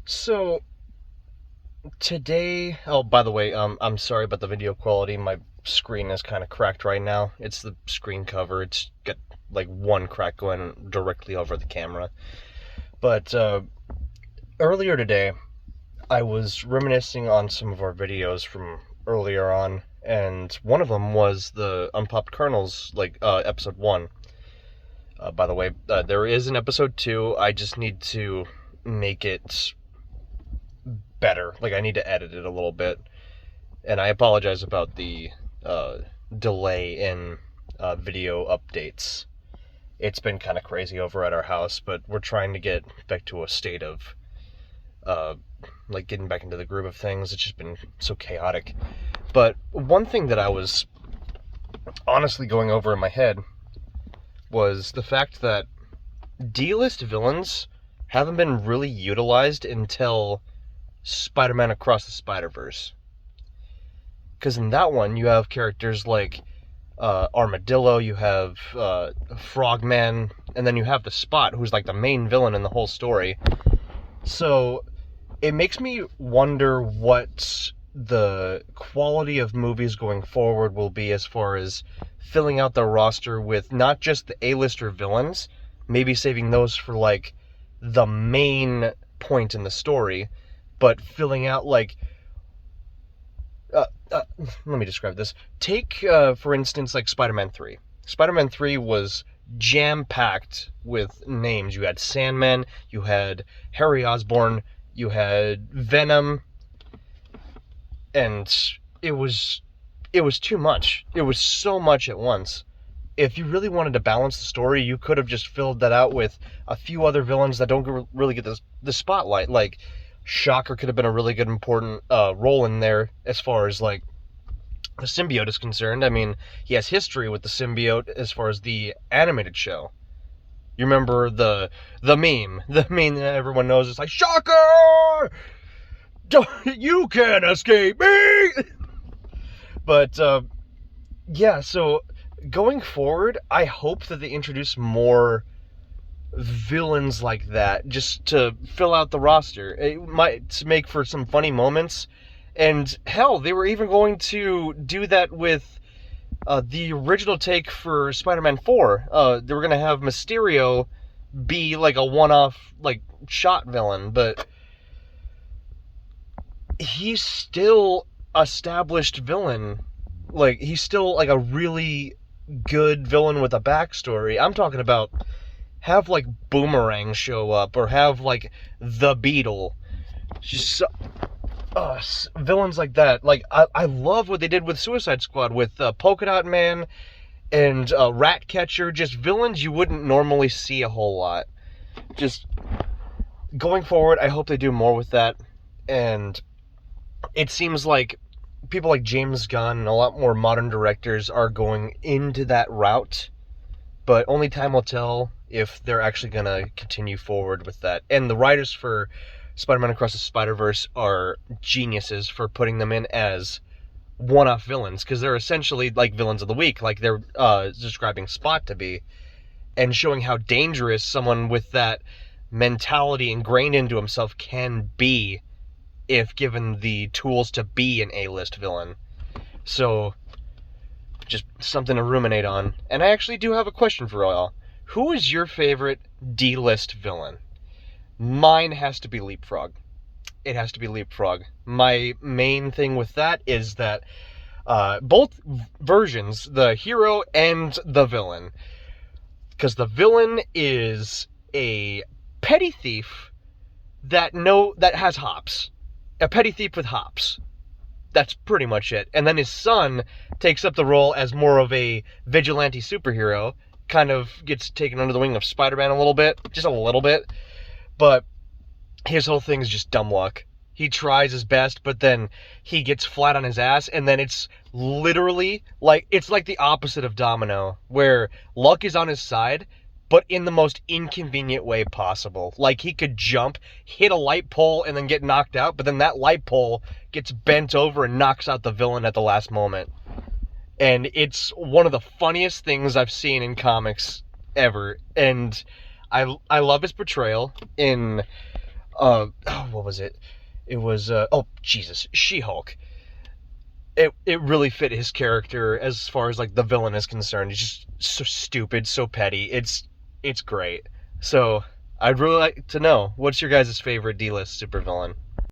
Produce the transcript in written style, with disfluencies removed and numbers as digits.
So today, oh, by the way, I'm sorry about the video quality. My screen is kind of cracked right now. It's the screen cover. It's got like one crack going directly over the camera. But earlier today, I was reminiscing on some of our videos from earlier on, and one of them was the Unpopped Kernels, like episode one. By the way, there is an episode two. I just need to make it better. Like, I need to edit it a little bit. And I apologize about the delay in video updates. It's been kind of crazy over at our house, but we're trying to get back to a state of uh, like getting back into the groove of things. It's just been so chaotic. But one thing that I was honestly going over in my head was the fact that D-list villains haven't been really utilized until Spider-Man Across the Spider-Verse. Because in that one, you have characters like Armadillo, you have Frogman, and then you have the Spot, who's like the main villain in the whole story. So it makes me wonder what the quality of movies going forward will be as far as filling out the roster with not just the A-lister villains, maybe saving those for like the main point in the story, but filling out like let me describe this. Take, for instance, like Spider-Man 3. Spider-Man 3 was jam-packed with names. You had Sandman, you had Harry Osborn, you had Venom, and it was too much. It was so much at once. If you really wanted to balance the story, you could have just filled that out with a few other villains that don't really get the spotlight. Like, Shocker could have been a really good important role in there as far as like the symbiote is concerned. I mean, he has history with the symbiote as far as the animated show. You remember the meme that everyone knows. It's like, Shocker, you can't escape me. But yeah, so going forward, I hope that they introduce more villains like that just to fill out the roster. It might make for some funny moments. And hell, they were even going to do that with the original take for Spider-Man 4. They were going to have Mysterio be like a one-off, like, shot villain, but he's still established villain. Like, he's still like a really good villain with a backstory. I'm talking about have like Boomerang show up, or have like the Beetle. Just villains like that. Like, I love what they did with Suicide Squad with Polka Dot Man and Ratcatcher. Just villains you wouldn't normally see a whole lot. Just going forward, I hope they do more with that. And it seems like people like James Gunn and a lot more modern directors are going into that route. But only time will tell if they're actually going to continue forward with that. And the writers for Spider-Man Across the Spider-Verse are geniuses for putting them in as one-off villains, because they're essentially like villains of the week, like they're describing Spot to be, and showing how dangerous someone with that mentality ingrained into himself can be if given the tools to be an A-list villain. So, just something to ruminate on. And I actually do have a question for y'all. Who is your favorite D-list villain? Mine has to be Leapfrog. It has to be Leapfrog. My main thing with that is that both versions, the hero and the villain, because the villain is a petty thief that has hops. A petty thief with hops. That's pretty much it. And then his son takes up the role as more of a vigilante superhero, kind of gets taken under the wing of Spider-Man a little bit, just a little bit. But his whole thing is just dumb luck. He tries his best, but then he gets flat on his ass, and then it's literally like, it's like the opposite of Domino, where luck is on his side, but in the most inconvenient way possible. Like, he could jump, hit a light pole, and then get knocked out, but then that light pole gets bent over and knocks out the villain at the last moment. And it's one of the funniest things I've seen in comics ever. And I love his portrayal in What was it? It was oh Jesus, She-Hulk. It really fit his character as far as like the villain is concerned. He's just so stupid, so petty. It's great. So I'd really like to know, what's your guys' favorite D-list supervillain?